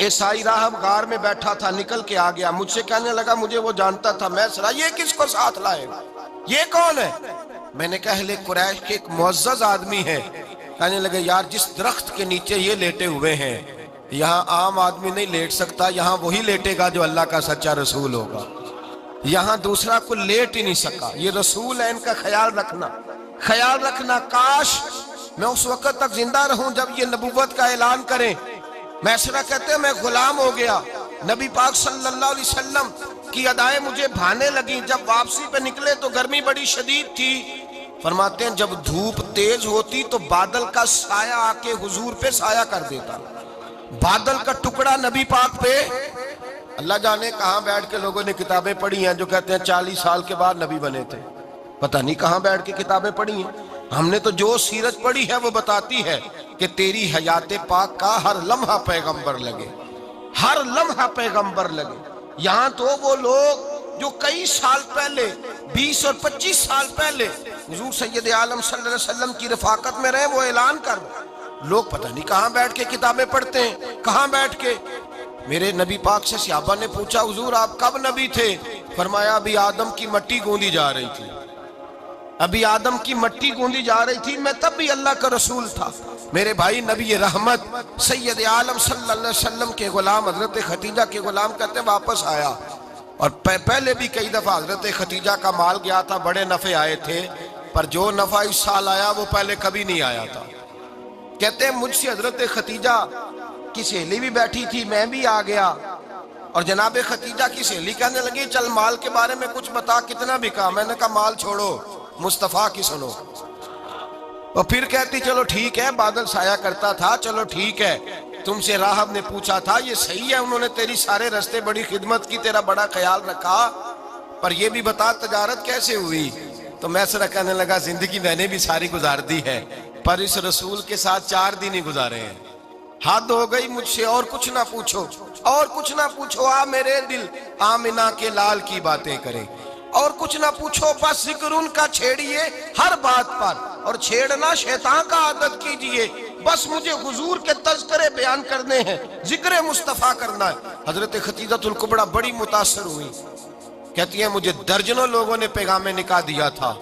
عیسائی راہب غار میں بیٹھا تھا، نکل کے آ گیا، مجھ سے کہنے لگا مجھے وہ جانتا تھا، میں سرا یہ کس کو ساتھ لائے، یہ کون ہے؟ میں نے کہا اہل قریش کے ایک معزز آدمی ہے۔ کہنے لگے یار جس درخت کے نیچے یہ لیٹے ہوئے ہیں یہاں عام آدمی نہیں لیٹ سکتا، یہاں وہی لیٹے گا جو اللہ کا سچا رسول ہوگا، یہاں دوسرا کو لیٹ ہی نہیں سکا، یہ رسول ہے، ان کا خیال رکھنا، خیال رکھنا۔ کاش میں اس وقت تک زندہ رہوں جب یہ نبوت کا اعلان کریں۔ میسرہ کہتے ہیں میں غلام ہو گیا، نبی پاک صلی اللہ علیہ وسلم کی ادائیں مجھے بھانے لگیں۔ جب واپسی پہ نکلے تو گرمی بڑی شدید تھی، فرماتے ہیں جب دھوپ تیز ہوتی تو بادل کا سایہ آ کے حضور پہ سایہ کر دیتا، بادل کا ٹکڑا نبی پاک پہ۔ اللہ جانے کہاں بیٹھ کے لوگوں نے کتابیں پڑھی ہیں جو کہتے ہیں 40 سال کے بعد نبی بنے تھے، پتہ نہیں کہاں بیٹھ کے کتابیں پڑھی ہیں۔ ہم نے تو جو سیرت پڑھی ہے وہ بتاتی ہے کہ تیری حیات پاک کا ہر لمحہ پیغمبر لگے، ہر لمحہ پیغمبر لگے۔ یہاں تو وہ لوگ جو کئی سال پہلے 20 اور 25 سال پہلے حضور سید عالم صلی اللہ علیہ وسلم کی رفاقت میں رہے، وہ اعلان کر لوگ پتہ نہیں کہاں بیٹھ کے کتابیں پڑھتے ہیں، کہاں بیٹھ کے۔ میرے نبی پاک سے صحابہ نے پوچھا حضور آپ کب نبی تھے؟ فرمایا ابھی آدم کی مٹی گوندی جا رہی تھی، ابھی آدم کی مٹی گوندی جا رہی تھی، میں تب بھی اللہ کا رسول تھا۔ میرے بھائی نبی رحمت سید عالم صلی اللہ علیہ وسلم کے غلام حضرت ختیجہ کے غلام کہتے ہیں واپس آیا، اور پہلے بھی کئی دفعہ حضرت ختیجہ کا مال گیا تھا، بڑے نفع آئے تھے، پر جو نفع اس سال آیا وہ پہلے کبھی نہیں آیا تھا۔ کہتے ہیں مجھ سے حضرت ختیجہ کی سہیلی بھی بیٹھی تھی، میں بھی آ گیا، اور جناب ختیجہ کی سہیلی کہنے لگی چل مال کے بارے میں کچھ بتا، کتنا بکا؟ میں نے کہا مال چھوڑو، مصطفیٰ کی سنو۔ اور پھر کہتی چلو ٹھیک ہے، بادل سایہ کرتا تھا، چلو ٹھیک ہے، تم سے راہب نے پوچھا تھا یہ صحیح ہے، انہوں نے تیری سارے رستے بڑی خدمت کی، تیرا بڑا خیال رکھا، پر یہ بھی بتا تجارت کیسے ہوئی؟ تو میں سرا کہنے لگا زندگی میں نے بھی ساری گزار دی ہے، پر اس رسول کے ساتھ 4 دن ہی گزارے ہیں، حد ہو گئی مجھ سے، اور کچھ نہ پوچھو، اور کچھ نہ پوچھو، آ میرے دل آمنہ کے لال کی باتیں کرے، اور کچھ نہ پوچھو، بس ذکر ان کا چھیڑیے ہر بات پر، اور چھیڑنا شیطان کا عادت کیجئے، بس مجھے حضور کے تذکرے بیان کرنے ہیں، ذکر مصطفیٰ کرنا ہے۔ حضرت ختیجہ الکبریٰ بڑی متاثر ہوئی، کہتی ہیں مجھے درجنوں لوگوں نے پیغام نکاح دیا تھا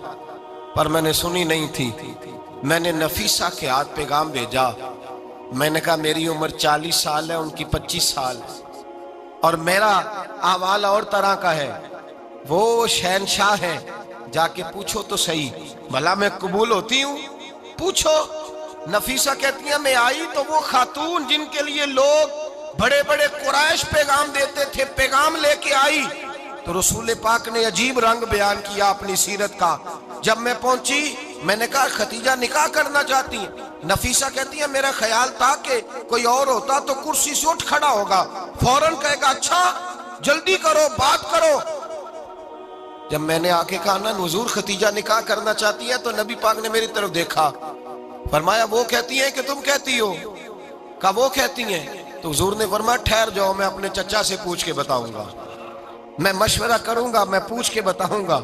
پر میں نے سنی نہیں تھی، میں نے نفیسہ کے ہاتھ پیغام بھیجا، میں نے کہا میری عمر 40 سال ہے، ان کی 25 سال ہے، اور میرا احوال اور طرح کا ہے، وہ شہنشاہ ہیں، جا کے پوچھو تو صحیح، بھلا میں قبول ہوتی ہوں؟ پوچھو۔ نفیسہ کہتی ہیں میں آئی تو وہ خاتون جن کے لیے لوگ بڑے بڑے قریش پیغام دیتے تھے، پیغام لے کے آئی، تو رسول پاک نے عجیب رنگ بیان کیا اپنی سیرت کا۔ جب میں پہنچی میں نے کہا ختیجہ نکاح کرنا چاہتی ہیں؟ نفیسہ کہتی ہیں میرا خیال تھا کہ کوئی اور ہوتا تو کرسی سے اٹھ کھڑا ہوگا، فوراً کہے گا اچھا جلدی کرو بات کرو۔ جب میں نے آ کے کہا نا حضور ختیجہ نکاح کرنا چاہتی ہے، تو نبی پاک نے میری طرف دیکھا، فرمایا وہ کہتی ہیں کہ تم کہتی ہو؟ کہا وہ کہتی ہیں۔ تو حضور نے فرمایا ٹھہر جاؤ، میں اپنے چچا سے پوچھ کے بتاؤں گا، میں مشورہ کروں گا، میں پوچھ کے بتاؤں گا۔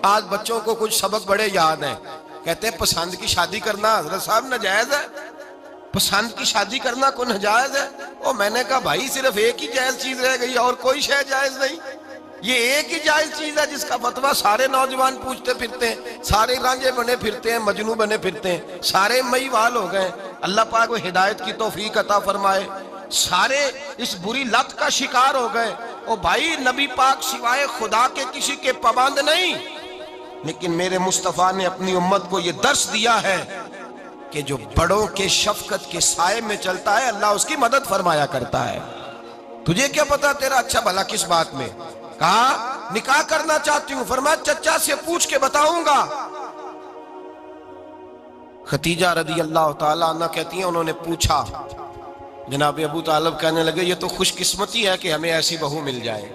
آج بچوں کو کچھ سبق بڑے یاد ہیں، کہتے ہیں پسند کی شادی کرنا حضرت صاحب ناجائز ہے، پسند کی شادی کرنا کوئی ناجائز ہے؟ اور میں نے کہا بھائی صرف ایک ہی جائز چیز رہ گئی اور کوئی شے جائز نہیں، یہ ایک ہی جائز چیز ہے جس کا فتویٰ سارے نوجوان پوچھتے پھرتے ہیں، سارے رانجے بنے پھرتے ہیں، مجنوں بنے پھرتے ہیں، سارے مئی وال ہو گئے۔ اللہ پاک وہ ہدایت کی توفیق عطا فرمائے، سارے اس بری لت کا شکار ہو گئے۔ اور بھائی نبی پاک سوائے خدا کے کسی کے پابند نہیں، لیکن میرے مصطفیٰ نے اپنی امت کو یہ درس دیا ہے کہ جو بڑوں کے شفقت کے سائے میں چلتا ہے اللہ اس کی مدد فرمایا کرتا ہے۔ تجھے کیا پتا تیرا اچھا بھلا کس بات میں؟ کہا نکاح کرنا چاہتی ہوں، فرمایا چچا سے پوچھ کے بتاؤں گا۔ ختیجہ رضی اللہ تعالیٰ عنہ کہتی ہیں انہوں نے پوچھا، جناب ابو طالب کہنے لگے یہ تو خوش قسمتی ہے کہ ہمیں ایسی بہو مل جائے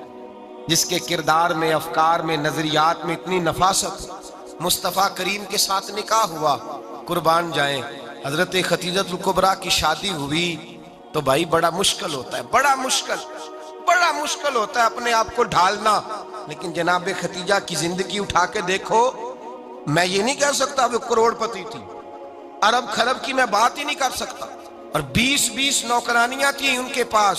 جس کے کردار میں، افکار میں، نظریات میں اتنی نفاست ہو۔ مصطفیٰ کریم کے ساتھ نکاح ہوا، قربان جائیں۔ حضرت ختیجہ الکبریٰ کی شادی ہوئی تو بھائی بڑا مشکل ہوتا ہے، بڑا مشکل ہوتا ہے اپنے آپ کو ڈھالنا، لیکن جناب ختیجہ کی زندگی اٹھا کے دیکھو، میں یہ نہیں کہہ سکتا وہ کروڑ پتی تھی، ارب خرب کی میں بات ہی نہیں کر سکتا، اور 20 نوکرانیاں تھیں ان کے پاس،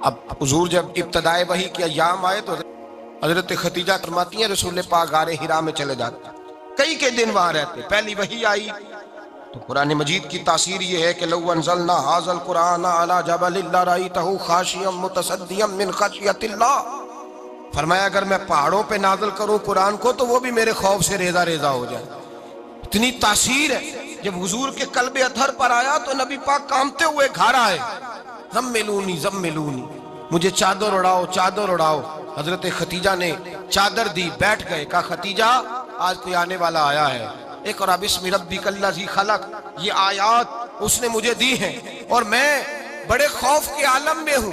اب حضور جب ابتدائے وحی کے ایام آئے تو حضرت خدیجہ فرماتی ہیں رسول پاک غار حرا میں چلے جاتے، کئی کے دن وہاں رہتے. پہلی وحی آئی تو قرآن مجید کی تاثیر یہ ہے کہ لو انزلنا ھذا القرآن علی جبل لرأیتہ خاشعا متصدعا من خشیۃ اللہ، فرمایا اگر میں پہاڑوں پہ نازل کروں قرآن کو تو وہ بھی میرے خوف سے ریزہ ریزہ ہو جائے. اتنی تاثیر ہے. جب حضور کے قلب اطہر پر آیا تو نبی پاک کانپتے ہوئے گھر آئے، زملونی زملونی، مجھے چادر اڑاؤ چادر اڑاؤ. حضرت خدیجہ نے چادر دی، بیٹھ گئے. کہا خدیجہ آج کوئی آنے والا آیا ہے، اقرأ بسم ربک الذی خلق، یہ آیات اس نے مجھے دی ہیں اور میں بڑے خوف کے عالم میں ہوں.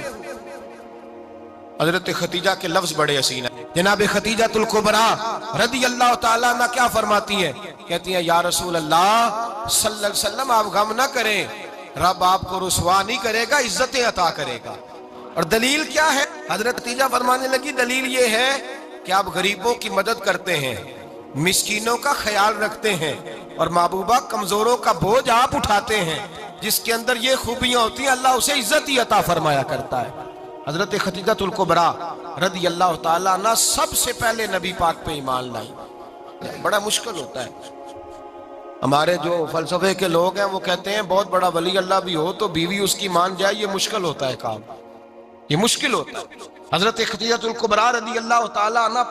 حضرت خدیجہ کے لفظ بڑے حسین ہیں. جناب خدیجہ الکبریٰ رضی اللہ تعالیٰ عنہ کیا فرماتی ہیں؟ کہتی ہیں یا رسول اللہ صلی اللہ علیہ وسلم آپ غم نہ کریں، رب آپ کو رسوا نہیں کرے گا، عزتیں عطا کرے گا. اور دلیل کیا ہے؟ حضرت خدیجہ فرمانے لگی دلیل یہ ہے کہ آپ غریبوں کی مدد کرتے ہیں، مسکینوں کا خیال رکھتے ہیں، اور محبوبہ کمزوروں کا بوجھ آپ اٹھاتے ہیں. جس کے اندر یہ خوبیاں ہوتی ہیں اللہ اسے عزت ہی عطا فرمایا کرتا ہے. حضرت خدیجہ الکبریٰ رضی اللہ تعالیٰ عنہ سب سے پہلے نبی پاک پہ ایمان لائی. بڑا مشکل ہوتا ہے. ہمارے جو فلسفے کے لوگ ہیں وہ کہتے ہیں بہت بڑا ولی اللہ بھی ہو تو بیوی اس کی مان جائے، یہ مشکل ہوتا ہے کام، یہ مشکل ہوتا ہے. حضرت خدیجہ الکبریٰ رضی اللہ تعالیٰ عنہ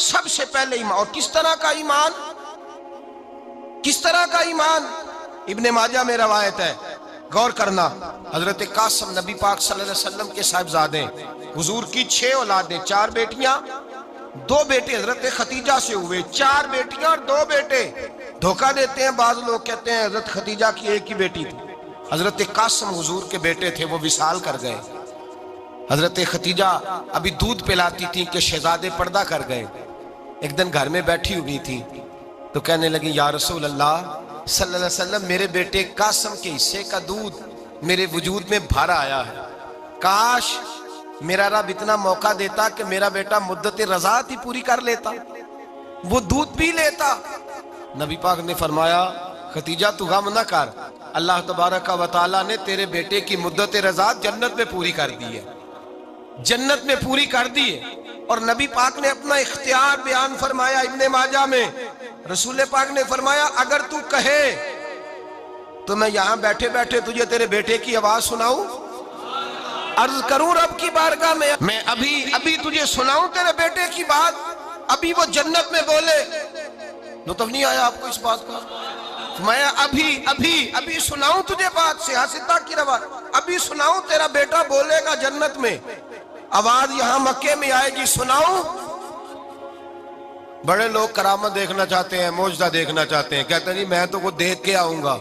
سب سے پہلے ایمان. اور کس طرح کا ایمان؟ کس طرح کا ایمان؟ ابن ماجہ میں روایت ہے، غور کرنا. حضرت قاسم نبی پاک صلی اللہ علیہ وسلم کے صاحبزادے، حضور کی 6 اولادیں، 4 بیٹیاں 2 بیٹے حضرت خدیجہ سے ہوئے، 4 بیٹیاں اور 2 بیٹے. دھوکہ دیتے ہیں بعض لوگ، کہتے ہیں حضرت خدیجہ کی ایک ہی بیٹی تھی. حضرت قاسم حضور کے بیٹے تھے، وہ وصال کر گئے. حضرت خدیجہ ابھی دودھ پلاتی تھی کہ شہزادے پردہ کر گئے. ایک دن گھر میں بیٹھی ہوئی تھی تو کہنے لگی یا رسول اللہ صلی اللہ علیہ وسلم میرے بیٹے قاسم کے حصے کا دودھ میرے وجود میں بھر آیا ہے، کاش میرا رب اتنا موقع دیتا کہ میرا بیٹا مدت رضاعت ہی پوری کر لیتا، وہ دودھ پی لیتا. نبی پاک نے فرمایا خدیجہ تو غم نہ کر، اللہ تبارک و تعالیٰ نے تیرے بیٹے کی مدت رضاعت جنت میں پوری کر دی ہے، جنت میں پوری کر دی ہے. اور نبی پاک نے اپنا اختیار بیان فرمایا ابن ماجہ میں. رسول پاک نے فرمایا اگر تو کہے تو میں یہاں بیٹھے بیٹھے تجھے تیرے بیٹے کی آواز سناؤں، عرض کروں رب کی بارگاہ میں ابھی تجھے سناؤں تیرے بیٹے کی بات، ابھی وہ جنت میں بولے. لطف نہیں آیا آپ کو اس بات کا؟ میں ابھی سناؤں تجھے بات، سیاستہ کی روایت، ابھی سناؤں تیرا بیٹا بولے گا جنت میں، آواز یہاں مکے میں آئے گی، سناؤں. بڑے لوگ کرامت دیکھنا چاہتے ہیں، معجزہ دیکھنا چاہتے ہیں، کہتے ہیں نہیں میں تو وہ دیکھ کے آؤں گا.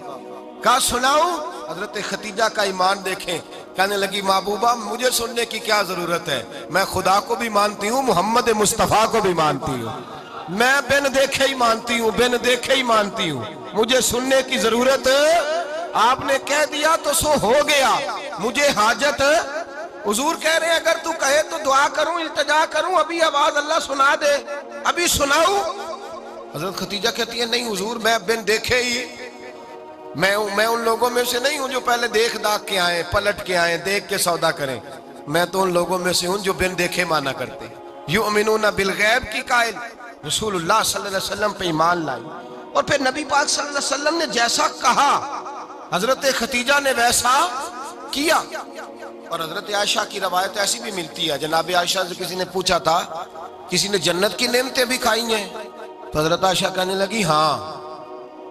کہا سناؤں. حضرت خدیجہ کا ایمان دیکھیں، کہنے لگی محبوبہ مجھے سننے کی کیا ضرورت ہے، میں خدا کو بھی مانتی ہوں، محمد مصطفیٰ کو بھی مانتی ہوں، میں بن دیکھے ہی مانتی ہوں، بن دیکھے ہی مانتی ہوں، مجھے سننے کی ضرورت آپ نے کہہ دیا تو سو ہو گیا، مجھے حاجت. حضور کہہ رہے ہیں اگر تو کہے تو دعا کروں، التجا کروں، ابھی آواز اللہ سنا دے، ابھی سناؤں. حضرت خدیجہ کہتی ہے نہیں حضور میں بن دیکھے ہی، میں ان لوگوں میں سے نہیں ہوں جو پہلے دیکھ داکھ کے آئیں، پلٹ کے آئیں، دیکھ کے سودا کریں. میں تو ان لوگوں میں سے ہوں جو بن دیکھے مانا کرتے. یؤمنون بالغیب کی قائل رسول اللہ صلی اللہ علیہ وسلم پہ ایمان لائی. اور پھر نبی پاک صلی اللہ علیہ وسلم نے جیسا کہا حضرت خدیجہ نے ویسا کیا. اور حضرت عائشہ کی روایت ایسی بھی ملتی ہے، جناب عائشہ سے کسی نے پوچھا تھا کسی نے جنت کی نعمتیں بھی کھائی ہیں؟ تو حضرت عائشہ کہنے لگی ہاں،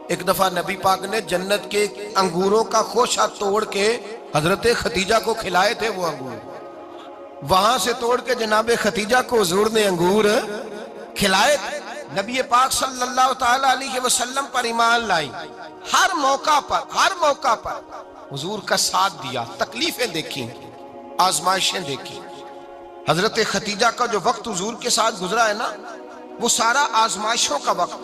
ایک دفعہ نبی پاک نے جنت کے انگوروں کا خوشہ توڑ کے حضرت خدیجہ کو کھلائے تھے. وہ انگور وہاں سے توڑ کے جناب خدیجہ کو حضور نے انگور کھلائے. نبی پاک صلی اللہ تعالی علیہ وسلم پر ایمان لائی، ہر موقع پر حضور کا ساتھ دیا، تکلیفیں دیکھی، آزمائشیں دیکھی. حضرت خدیجہ کا جو وقت حضور کے ساتھ گزرا ہے نا وہ سارا آزمائشوں کا وقت.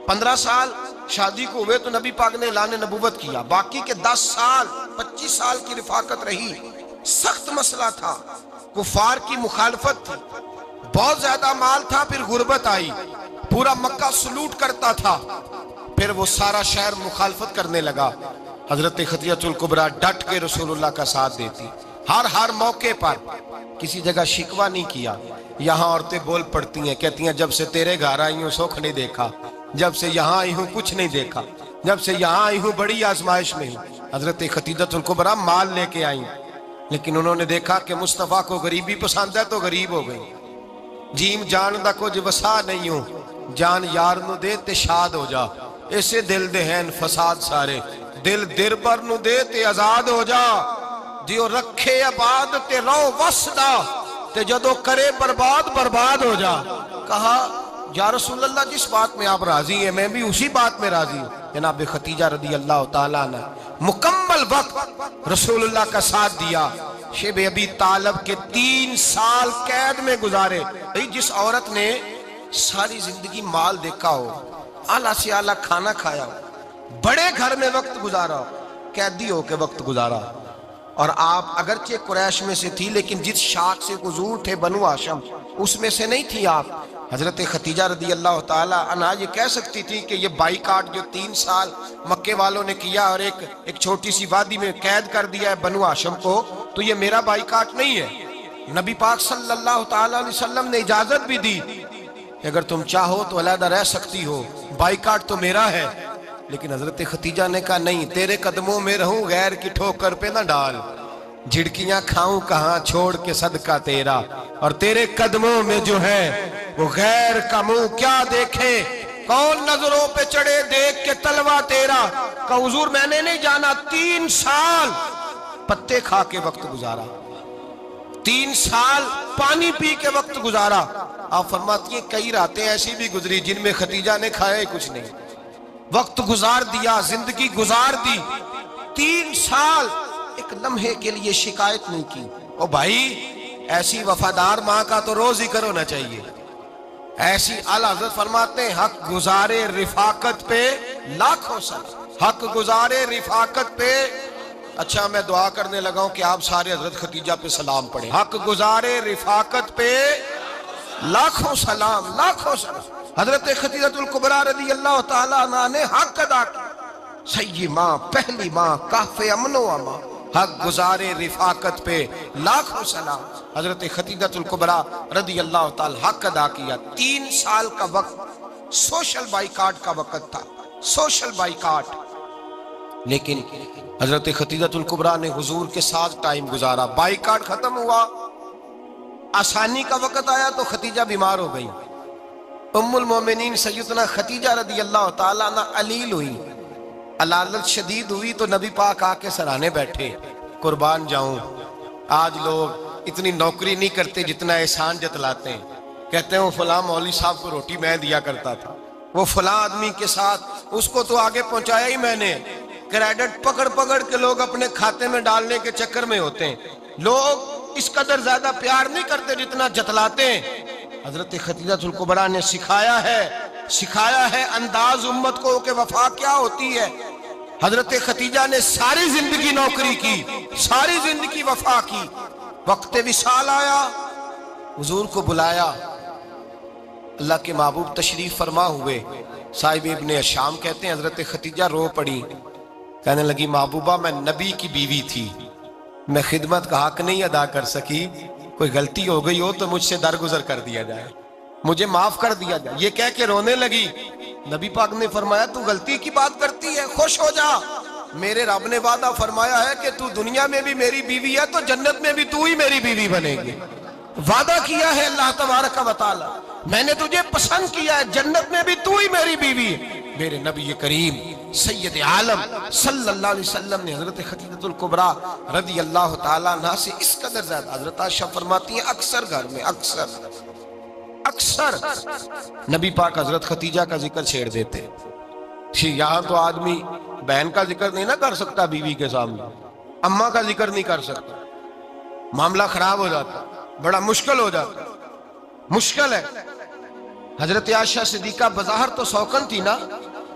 15 سال شادی کو ہوئے تو نبی پاک نے اعلان نبوت کیا، باقی کے 10 سال 25 سال کی رفاقت رہی. سخت مسئلہ تھا، کفار کی مخالفت تھی، بہت زیادہ مال تھا، پھر غربت آئی، پورا مکہ سلوٹ کرتا تھا، پھر وہ سارا شہر مخالفت کرنے لگا. حضرت خدیجہ الکبریٰ ڈٹ کے رسول اللہ کا ساتھ دیتی. ہر موقع پر کسی جگہ شکوہ نہیں کیا۔ یہاں عورتیں بول پڑتی ہیں، کہتی ہیں جب سے تیرے گھر آئی ہوں سکھ نہیں دیکھا، جب سے یہاں آئی ہوں کچھ نہیں دیکھا، جب سے یہاں آئی ہوں بڑی آزمائش میں ہوں۔ حضرت خدیجہ الکبریٰ مال لے کے آئیں، لیکن انہوں نے دیکھا کہ مصطفیٰ کو غریبی پسند ہے تو غریب ہو گئی۔ جیم جان دا کچھ وسا نہیں ہوں، جان یار نو دے تے شاد ہو جا، ایسے دل دے ہیں فساد سارے، دل دربر نو دے تے آزاد ہو جا، دیو رکھے آباد تے رو وسدا تے جدو کرے برباد برباد ہو جا۔ کہا یا رسول اللہ جس بات میں آپ راضی ہیں میں بھی اسی بات میں راضی ہوں۔ جناب خدیجہ رضی اللہ تعالیٰ نے مکمل وقت رسول اللہ کا ساتھ دیا۔ شیب ابی طالب کے 3 سال قید میں گزارے۔ جس عورت نے ساری زندگی مال دیکھا ہو، اعلیٰ سے اعلیٰ کھانا کھایا ہو، بڑے گھر میں وقت گزارا ہو، قیدی ہو کے وقت گزارا، اور آپ اگرچہ قریش میں سے تھی لیکن جس شاخ سے حضور تھے بنو ہاشم اس میں سے نہیں تھی آپ۔ حضرت خدیجہ رضی اللہ تعالی عنہا یہ کہہ سکتی تھی کہ یہ بائیکاٹ جو 3 سال مکے والوں نے کیا اور ایک چھوٹی سی وادی میں قید کر دیا ہے بنو ہاشم کو، تو یہ میرا بائیکاٹ نہیں ہے۔ نبی پاک صلی اللہ تعالی علیہ وسلم نے اجازت بھی دی کہ اگر تم چاہو تو علیحدہ رہ سکتی ہو، بائیکاٹ تو میرا ہے۔ لیکن حضرت خدیجہ نے کہا نہیں، تیرے قدموں میں رہوں غیر کی ٹھوکر پہ نہ ڈال، جھڑکیاں کھاؤں کہاں چھوڑ کے صدقہ تیرا، اور تیرے قدموں میں جو ہے وہ غیر کا منہ کیا دیکھے، کون نظروں پہ چڑھے دیکھ کے تلوا تیرا۔ کہ حضور میں نے نہیں جانا، 3 سال پتے کھا کے وقت گزارا، 3 سال پانی پی کے وقت گزارا۔ آپ فرماتی ہیں کئی راتیں ایسی بھی گزری جن میں خدیجہ نے کھایا ہی کچھ نہیں، وقت گزار دیا، زندگی گزار دی۔ 3 سال ایک لمحے کے لیے شکایت نہیں کی۔ او بھائی ایسی وفادار ماں کا تو روز ذکر ہونا چاہیے۔ ایسی اعلیٰ حضرت فرماتے ہیں حق گزارے رفاقت پہ لاکھوں سلام، حق گزارے رفاقت پہ۔ اچھا میں دعا کرنے لگا ہوں کہ آپ سارے حضرت خدیجہ پہ سلام پڑھیں۔ حق گزارے رفاقت پہ لاکھوں سلام، لاکھوں سلام۔ حضرت خدیجہ الکبریٰ رضی اللہ تعالیٰ عنہ نے حق ادا کیا، سیدی ماں، پہلی ماں، کہف امن و امان، حق گزارے رفاقت پہ لاکھوں سلام۔ حضرت خدیجہ الکبریٰ رضی اللہ تعالی حق ادا کیا۔ 3 سال کا وقت سوشل بائیکاٹ کا وقت تھا، سوشل بائیکاٹ، لیکن حضرت خدیجہ الکبریٰ نے حضور کے ساتھ ٹائم گزارا۔ بائیکاٹ ختم ہوا، آسانی کا وقت آیا تو خدیجہ بیمار ہو گئی۔ ام المومنین سیدنا خدیجہ رضی اللہ تعالیٰ عنہ علیل ہوئی، علالت شدید ہوئی تو نبی پاک آ کے سرانے بیٹھے۔ قربان جاؤں آج لوگ اتنی نوکری نہیں کرتے جتنا احسان جتلاتے ہیں، کہتے ہیں وہ فلاں مولوی صاحب کو روٹی میں دیا کرتا تھا، وہ فلاں آدمی کے ساتھ اس کو تو آگے پہنچایا ہی میں نے۔ کریڈٹ پکڑ پکڑ کے لوگ اپنے کھاتے میں ڈالنے کے چکر میں ہوتے ہیں، لوگ اس قدر زیادہ پیار نہیں کرتے جتنا جتلاتے ہیں۔ حضرت خدیجہ الکبریٰ نے سکھایا ہے انداز امت کو کہ وفا کیا ہوتی ہے۔ حضرت خدیجہ نے ساری زندگی نوکری کی، ساری زندگی وفا کی۔ وقت وصال آیا، حضور کو بلایا، اللہ کے محبوب تشریف فرما ہوئے۔ صاحب ابن الشام کہتے ہیں حضرت خدیجہ رو پڑی، کہنے لگی محبوبہ میں نبی کی بیوی تھی، میں خدمت کا حق نہیں ادا کر سکی، کوئی غلطی ہو گئی ہو تو مجھ سے درگزر کر دیا جائے، مجھے معاف کر دیا جائے۔ یہ کہہ کے رونے لگی۔ نبی پاک نے فرمایا تو غلطی کی بات کرتی ہے، خوش ہو جا، میرے رب نے وعدہ فرمایا ہے کہ تو دنیا میں بھی میری بیوی ہے تو جنت میں بھی تو ہی میری بیوی بنے گی۔ وعدہ کیا ہے اللہ تبارک و تعالی، میں نے تجھے پسند کیا ہے، جنت میں بھی تو ہی میری بیوی ہے۔ میرے نبی کریم سید عالم صلی اللہ علیہ وسلم نے حضرت خدیجہ الکبریٰ رضی اللہ تعالیٰ عنہ سے اس قدر زیادہ، حضرت عائشہ فرماتی ہیں اکثر گھر میں اکثر نبی پاک حضرت خدیجہ کا ذکر چھیڑ دیتے۔ یہاں تو آدمی بہن کا ذکر نہیں نہ کر سکتا بیوی کے سامنے، اماں کا ذکر نہیں کر سکتا، معاملہ خراب ہو جاتا، بڑا مشکل ہو جاتا، مشکل ہے۔ حضرت عائشہ صدیقہ بظاہر تو سوکن تھی نا،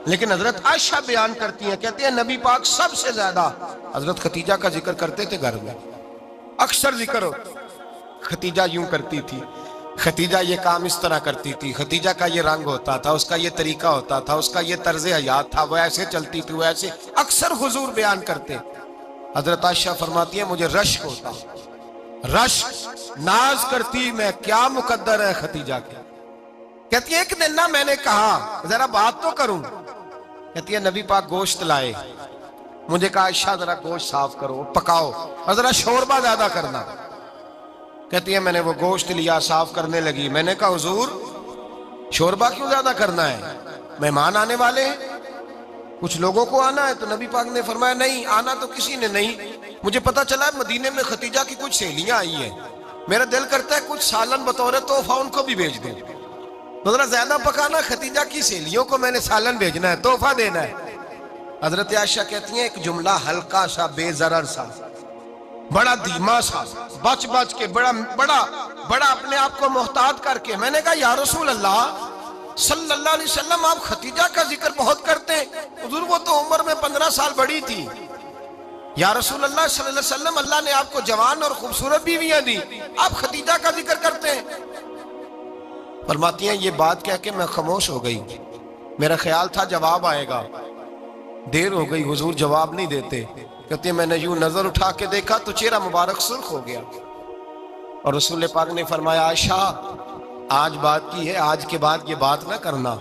لیکن حضرت عائشہ بیان کرتی ہیں، کہتے ہیں نبی پاک سب سے زیادہ حضرت خدیجہ کا ذکر کرتے تھے گھر میں، اکثر ذکر ہو۔ خدیجہ یوں کرتی تھی، خدیجہ یہ کام اس طرح کرتی تھی، خدیجہ کا یہ رنگ ہوتا تھا، اس کا یہ طریقہ ہوتا تھا، اس کا یہ طرز حیات تھا، وہ ایسے چلتی تھی، وہ ایسے، اکثر حضور بیان کرتے۔ حضرت عائشہ فرماتی ہیں مجھے رشک ہوتا، رشک، ناز کرتی میں کیا مقدر ہے خدیجہ کے۔ کہتی ہے ایک دن نہ میں نے کہا ذرا بات تو کروں، کہتی ہے نبی پاک گوشت لائے، مجھے کہا عائشہ ذرا گوشت صاف کرو پکاؤ اور ذرا شوربہ زیادہ کرنا۔ کہتی ہے میں نے وہ گوشت لیا، صاف کرنے لگی، میں نے کہا حضور شوربہ کیوں زیادہ کرنا ہے، مہمان آنے والے ہیں، کچھ لوگوں کو آنا ہے۔ تو نبی پاک نے فرمایا نہیں آنا تو کسی نے نہیں، مجھے پتا چلا ہے مدینے میں خدیجہ کی کچھ سہیلیاں آئی ہیں، میرا دل کرتا ہے کچھ سالن بطور تحفہ ان کو بھی بھیج دیں، تو ذرا زیادہ پکانا، خدیجہ کی سہیلیوں کو میں نے سالن بھیجنا ہے، تحفہ دینا ہے۔ حضرت عائشہ کہتی ہیں ایک جملہ ہلکا سا، بے ضرر سا، بڑا دھیما سا، بچ بچ کے، بڑا اپنے آپ کو محتاط کر کے، میں نے کہا یا رسول اللہ صلی اللہ علیہ وسلم آپ خدیجہ کا ذکر بہت کرتے ہیں، حضور وہ تو عمر میں 15 سال بڑی تھی، یا رسول اللہ صلی اللہ علیہ وسلم اللہ نے آپ کو جوان اور خوبصورت بیویاں دی، آپ خدیجہ کا ذکر کرتے ہیں۔ فرماتی ہیں یہ بات کہہ کے میں خاموش ہو گئی، میرا خیال تھا جواب آئے گا، دیر ہو گئی حضور جواب نہیں دیتے۔ کہتے ہیں میں نے یوں نظر اٹھا کے دیکھا تو چہرہ مبارک سرخ ہو گیا، اور رسول پاک نے فرمایا عائشہ آج بات کی ہے، آج کے بعد یہ بات نہ کرنا۔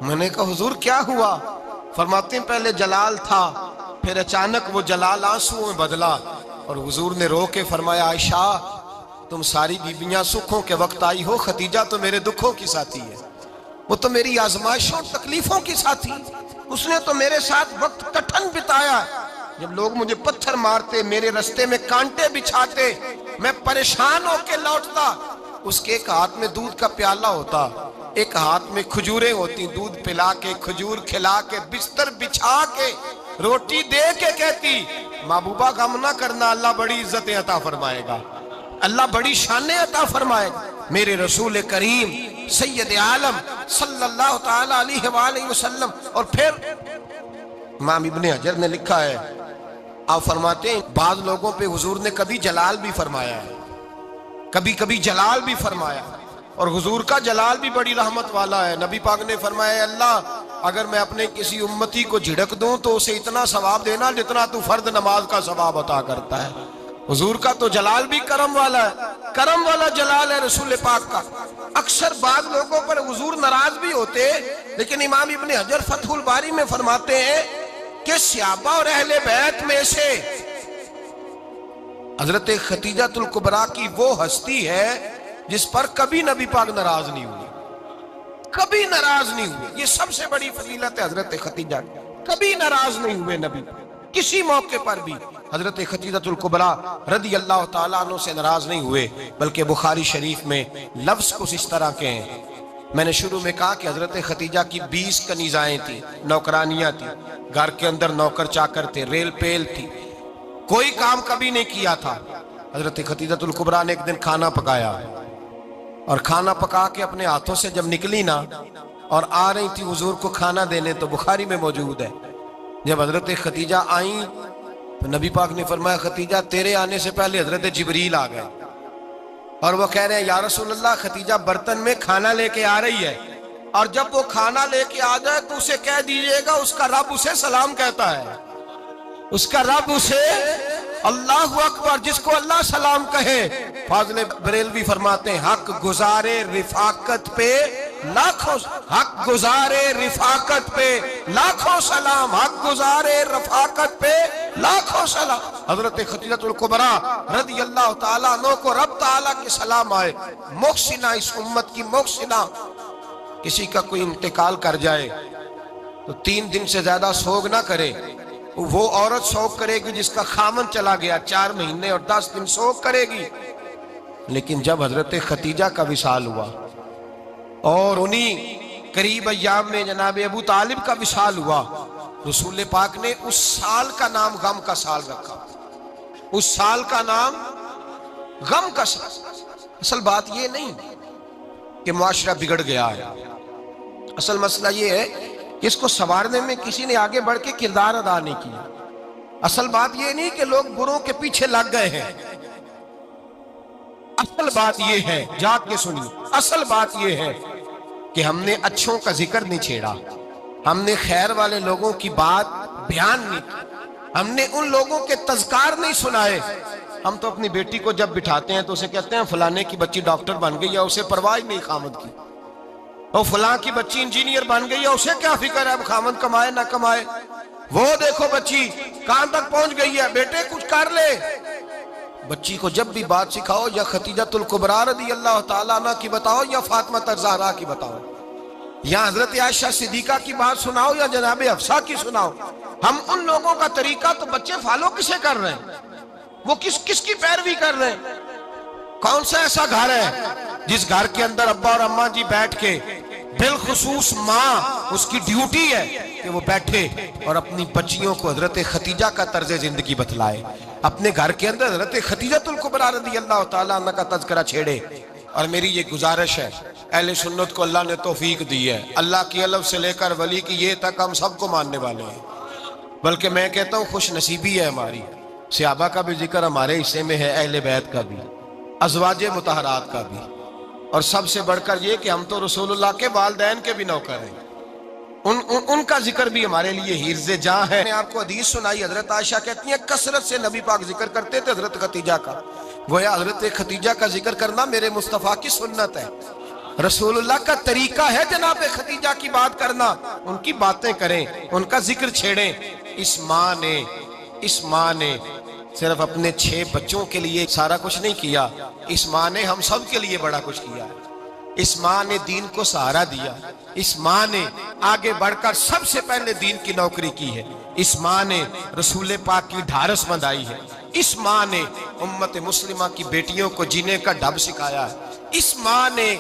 میں نے کہا حضور کیا ہوا؟ فرماتے ہیں پہلے جلال تھا، پھر اچانک وہ جلال آنسو میں بدلا، اور حضور نے رو کے فرمایا عائشہ تم ساری بیویاں سکھوں کے وقت آئی ہو، خدیجہ تو میرے دکھوں کی ساتھی ہے، وہ تو میری آزمائشوں تکلیفوں کی ساتھی، اس نے تو میرے ساتھ وقت کٹھن بتایا، جب لوگ مجھے پتھر مارتے، میرے رستے میں کانٹے بچھاتے، میں پریشان ہو کے لوٹتا، اس کے ایک ہاتھ میں دودھ کا پیالہ ہوتا، ایک ہاتھ میں کھجوریں ہوتی، دودھ پلا کے، کھجور کھلا کے، بستر بچھا کے، روٹی دے کے کہتی محبوبہ غم نہ کرنا، اللہ بڑی عزتیں عطا فرمائے گا، اللہ بڑی شانیں عطا فرمائے گا۔ میرے رسول کریم سید عالم صلی اللہ تعالی علیہ وآلہ وسلم۔ اور پھر امام ابن حجر نے لکھا ہے، آپ فرماتے ہیں بعض لوگوں پہ حضور نے کبھی جلال بھی فرمایا ہے، کبھی کبھی جلال بھی فرمایا، اور حضور کا جلال بھی بڑی رحمت والا ہے۔ نبی پاک نے فرمایا اے اللہ اگر میں اپنے کسی امتی کو جھڑک دوں تو اسے اتنا ثواب دینا جتنا تو فرض نماز کا ثواب عطا کرتا ہے۔ حضور کا تو جلال بھی کرم والا ہے، کرم والا جلال ہے رسول پاک کا۔ اکثر بعض لوگوں پر حضور ناراض بھی ہوتے، لیکن امام ابن حجر فتح الباری میں فرماتے ہیں کہ صحابہ اور اہل بیت میں سے حضرت خدیجہ الکبریٰ کی وہ ہستی ہے جس پر کبھی نبی پاک ناراض نہیں ہوئے، کبھی ناراض نہیں ہوئے۔ یہ سب سے بڑی فضیلت ہے حضرت خدیجہ، کبھی ناراض نہیں ہوئے نبی، کسی موقع پر بھی حضرت خدیجہ الکبریٰ رضی اللہ تعالیٰ عنہ سے ناراض نہیں ہوئے، بلکہ بخاری شریف میں لفظ کچھ اس طرح کے ہیں۔ میں نے شروع میں کہا کہ حضرت خدیجہ کی 20 کنیزائیں تھیں، نوکرانیاں تھیں، گھر کے اندر نوکر چاکر تھے، ریل پیل تھی، کوئی کام کبھی نہیں کیا تھا۔ حضرت خدیجہ الکبریٰ نے ایک دن کھانا پکایا، اور کھانا پکا کے اپنے ہاتھوں سے جب نکلی نا اور آ رہی تھی حضور کو کھانا دینے، تو بخاری میں موجود ہے جب حضرت خدیجہ آئیں تو نبی پاک نے فرمایا خدیجہ تیرے آنے سے پہلے حضرت جبریل آ گئے، اور وہ کہہ رہے ہیں یا رسول اللہ خدیجہ برتن میں کھانا لے کے آ رہی ہے، اور جب وہ کھانا لے کے آ جائے تو اسے کہہ دیجئے گا اس کا رب اسے سلام کہتا ہے، اس کا رب اسے اللہ اکبر، جس کو اللہ سلام کہے۔ فاضل بریلوی فرماتے ہیں حق گزارے رفاقت پہ لاکھوں، حق گزارے رفاقت پہ لاکھوں سلام، حق گزارے رفاقت پہ لاکھوں سلام۔ حضرت خدیجہ الکبریٰ رضی اللہ تعالیٰ عنہ کو رب تعالیٰ کے سلام آئے، محسنہ، اس امت کی محسنہ۔ کسی کا کوئی انتقال کر جائے تو 3 دن سے زیادہ سوگ نہ کرے، وہ عورت سوگ کرے گی جس کا خامن چلا گیا، 4 مہینے اور 10 دن سوگ کرے گی۔ لیکن جب حضرت خدیجہ کا وصال ہوا اور انہی قریب ایام میں جناب ابو طالب کا وصال ہوا، رسول پاک نے اس سال کا نام غم کا سال رکھا، اس سال کا نام غم کا سال۔ اصل بات یہ نہیں کہ معاشرہ بگڑ گیا ہے، اصل مسئلہ یہ ہے کہ اس کو سنوارنے میں کسی نے آگے بڑھ کے کردار ادا نہیں کیا۔ اصل بات یہ نہیں کہ لوگ بروں کے پیچھے لگ گئے ہیں، اصل بات یہ ہے، جاگ کے سنیے، اصل بات یہ ہے کہ ہم نے اچھوں کا ذکر نہیں چھیڑا، ہم نے خیر والے لوگوں کی بات بیان نہیں کی، ہم نے ان لوگوں کے تذکار نہیں سنائے۔ ہم تو اپنی بیٹی کو جب بٹھاتے ہیں تو اسے کہتے ہیں فلانے کی بچی ڈاکٹر بن گئی ہے، اسے پرواہ نہیں خامد کی، اور فلاں کی بچی انجینئر بن گئی ہے، اسے کیا فکر ہے اب خامد کمائے نہ کمائے، وہ دیکھو بچی کہاں تک پہنچ گئی ہے، بیٹے کچھ کر لے۔ بچی کو جب بھی بات سکھاؤ یا خدیجۃ الکبریٰ رضی اللہ تعالیٰ عنہ کی بتاؤ یا فاطمہ الزہراء کی بتاؤ، یا حضرت عائشہ صدیقہ کی بات سناؤ یا جناب حفصہ کی سناؤ۔ ہم ان لوگوں کا طریقہ تو بچے فالو کسے کر رہے ہیں، وہ کس کی پیروی کر رہے ہیں؟ کون سا ایسا گھر ہے جس گھر کے اندر ابا اور اماں جی بیٹھ کے، بالخصوص ماں اس کی ڈیوٹی ہے کہ وہ بیٹھے اور اپنی بچیوں کو حضرت خدیجہ کا طرز زندگی بتلائے، اپنے گھر کے اندر حضرت خدیجۃ الکبریٰ رضی اللہ تعالیٰ عنہ کا تذکرہ چھیڑے۔ اور میری یہ گزارش ہے، اہل سنت کو اللہ نے توفیق دی ہے، اللہ کی الف سے لے کر ولی کی یہ تک ہم سب کو ماننے والے ہیں، بلکہ میں کہتا ہوں خوش نصیبی ہے ہماری، صحابہ کا بھی ذکر ہمارے حصے میں ہے، اہل بیت کا بھی، ازواج مطہرات کا بھی، اور سب سے بڑھ کر یہ کہ ہم تو رسول اللہ کے والدین کے بھی نوکر ہیں، ان کا ذکر بھی ہمارے لیے حرز جاں ہے۔ میں آپ کو حدیث سنائی، حضرت عائشہ کہتی ہیں کثرت سے نبی پاک ذکر کرتے تھے حضرت خدیجہ کا، گویا حضرت خدیجہ کا ذکر کرنا میرے مصطفیٰ کی سنت ہے، رسول اللہ کا طریقہ ہے جناب خدیجہ کی بات کرنا، ان کی باتیں کریں، ان کا ذکر چھیڑیں۔ اس ماں نے صرف اپنے 6 بچوں کے لیے سارا کچھ نہیں کیا، اس ماں نے ہم سب کے لیے بڑا کچھ کیا، اس ماں نے دین کو سہارا دیا، اس ماں نے آگے بڑھ کر سب سے پہلے دین کی نوکری کی ہے، اس ماں نے رسول پاک کی ڈھارس بندھائی ہے، اس ماں نے امت مسلمہ کی بیٹیوں کو جینے کا ڈھب سکھایا ہے، اس ماں نے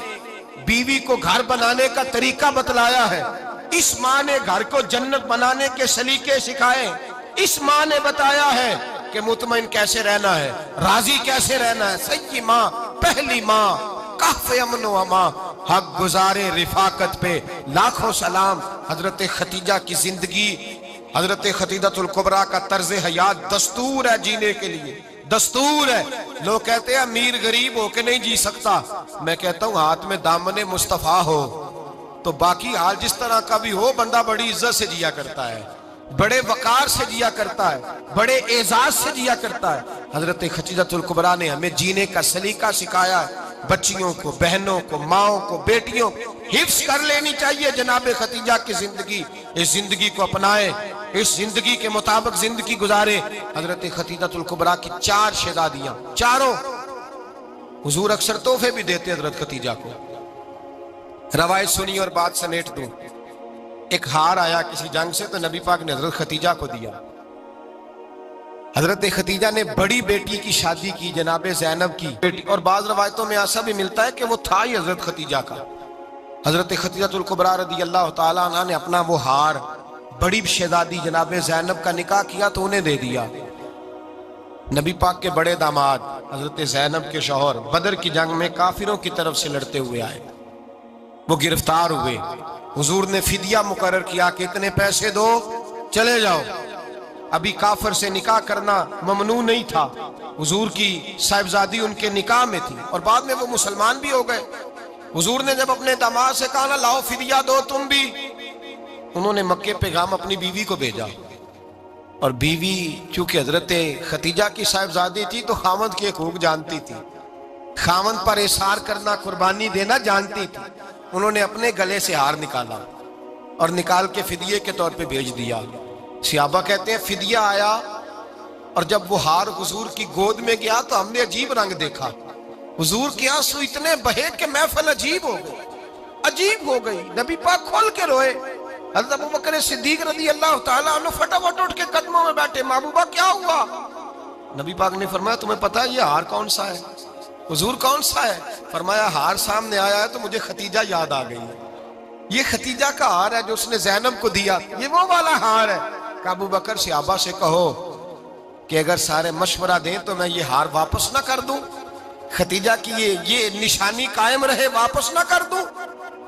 بیوی کو گھر بنانے کا طریقہ بتلایا ہے، اس ماں نے گھر کو جنت بنانے کے سلیقے سکھائے، اس ماں نے بتایا ہے کہ مطمئن کیسے رہنا ہے، راضی کیسے رہنا ہے۔ سیدی ماں، پہلی ماں، کہف امن و امان، حق گزارے رفاقت پہ لاکھوں سلام۔ حضرت خدیجہ کی زندگی، حضرت خدیجۃ الکبریٰ کا طرز حیات دستور ہے جینے کے لیے، دستور ہے۔ لوگ کہتے ہیں امیر غریب ہو کے نہیں جی سکتا، میں کہتا ہوں ہاتھ میں دامن مصطفیٰ ہو تو باقی حال جس طرح کا بھی ہو، بندہ بڑی عزت سے جیا کرتا ہے، بڑے وقار سے جیا کرتا ہے، بڑے اعزاز سے جیا کرتا ہے۔ حضرت خدیجۃ الکبریٰ نے ہمیں جینے کا سلیقہ سکھایا ہے، بچیوں کو، بہنوں کو، ماؤں کو، بیٹیوں حفظ کر لینی چاہیے جناب خدیجہ کی زندگی، اس زندگی کو اپنائیں، اس زندگی کے مطابق زندگی گزارے۔ حضرت خدیجۃ الکبریٰ کی 4 شہزادیاں، چاروں حضور اکثر تحفے بھی دیتے حضرت خدیجہ کو۔ روایت سنی اور بات سمیٹ دوں، ایک ہار آیا کسی جنگ سے تو نبی پاک نے حضرت خدیجہ کو دیا۔ حضرت خدیجہ نے بڑی بیٹی کی شادی کی، جناب زینب کی بیٹی، اور بعض روایتوں میں ایسا بھی ملتا ہے کہ وہ تھا ہی حضرت خدیجہ کا۔ حضرت خدیجۃ الکبریٰ رضی اللہ تعالیٰ عنہ نے اپنا وہ ہار بڑی شہزادی جناب زینب کا نکاح کیا تو انہیں دے دیا۔ نبی پاک کے بڑے داماد حضرت زینب کے شوہر بدر کی جنگ میں کافروں کی طرف سے لڑتے ہوئے آئے، وہ گرفتار ہوئے، حضور نے فدیہ مقرر کیا کہ اتنے پیسے دو چلے جاؤ۔ ابھی کافر سے نکاح کرنا ممنوع نہیں تھا، حضور کی صاحبزادی ان کے نکاح میں تھی، اور بعد میں وہ مسلمان بھی ہو گئے۔ حضور نے جب اپنے داماد سے کہا نا لاؤ فدیہ دو تم بھی، انہوں نے مکے پیغام اپنی بیوی کو بھیجا، اور بیوی چونکہ حضرت خدیجہ کی صاحبزادی تھی تو خاوند کے حقوق جانتی تھی، خاوند پر احسار کرنا، قربانی دینا جانتی تھی۔ انہوں نے اپنے گلے سے ہار نکالا اور نکال کے فدیے کے طور پہ بھیج دیا۔ صحابہ کہتے ہیں فدیہ آیا اور جب وہ ہار حضور کی گود میں گیا تو ہم نے عجیب رنگ دیکھا، حضور کے آنسو اتنے بہے کہ محفل عجیب ہو گئی، نبی پاک کھول کے روئے۔ حضرت ابوبکر صدیق رضی اللہ تعالیٰ عنہ فٹافٹ اٹھ کے قدموں میں بیٹھے، محبوبہ کیا ہوا؟ نبی پاک نے فرمایا تمہیں پتہ ہے یہ ہار کون سا ہے؟ حضور کون سا ہے؟ فرمایا ہار سامنے آیا ہے تو مجھے خدیجہ یاد آ گئی، یہ خدیجہ کا ہار ہے جو اس نے زینب کو دیا، یہ وہ والا ہار ہے۔ کہ ابو بکر صحابہ سے کہو کہ اگر سارے مشورہ دیں تو میں یہ ہار واپس نہ کر دوں، خدیجہ کی یہ نشانی قائم رہے، واپس نہ کر دوں؟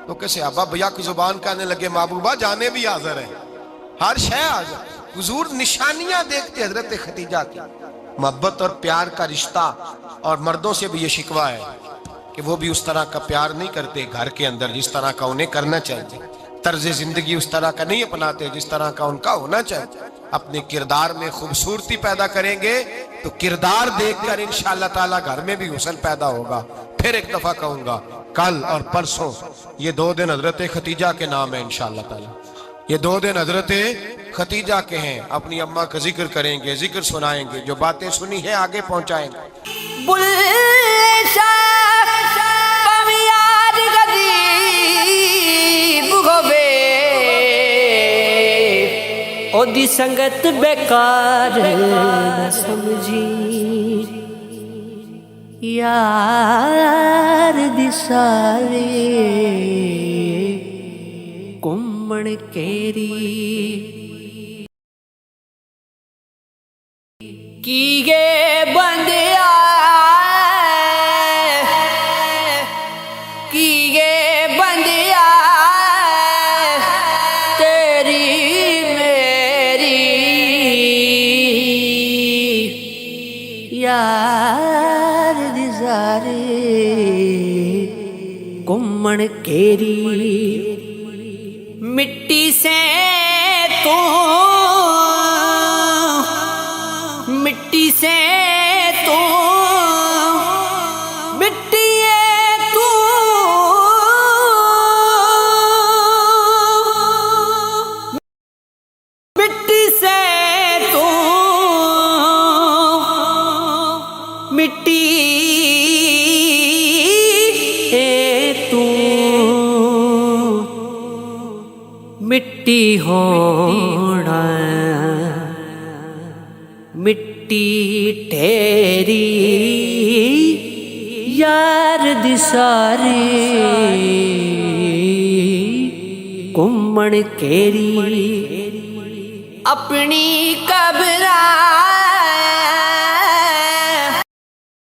تو کہ صحابہ بھیا کی زبان کہنے لگے محبوبہ جانے بھی حاضر ہے، ہر شے حاضر۔ حضور نشانیاں دیکھتے حضرت خدیجہ کی، محبت اور پیار کا رشتہ، اور مردوں سے بھی یہ شکوہ ہے کہ وہ بھی اس طرح کا پیار نہیں کرتے گھر کے اندر جس طرح کا انہیں کرنا چاہیے، طرز زندگی اس طرح کا نہیں اپناتے جس طرح کا ان کا ہونا چاہیے۔ اپنے کردار میں خوبصورتی پیدا کریں گے تو کردار دیکھ کر انشاءاللہ تعالیٰ گھر میں بھی حسن پیدا ہوگا. پھر ایک دفعہ کہوں گا کل اور پرسوں یہ 2 دن حضرت ختیجہ کے نام ہے انشاءاللہ تعالیٰ. یہ 2 دن حضرت ختیجہ کے ہیں. اپنی اماں کا ذکر کریں گے, ذکر سنائیں گے, جو باتیں سنی ہیں آگے پہنچائیں گے. او دی سنگت بیکار نہ سمجھی یار دی سارے گھومن کیری کی گے بندیا کی گے بندیا تیری میری یار دی سارے گھومن کیری مٹی سے تو مٹی سے تو مٹی تو مٹی سے تو مٹی تو مٹی ہونا مٹی ٹھہری یار دی ساری گھومن کیری اپنی قبراں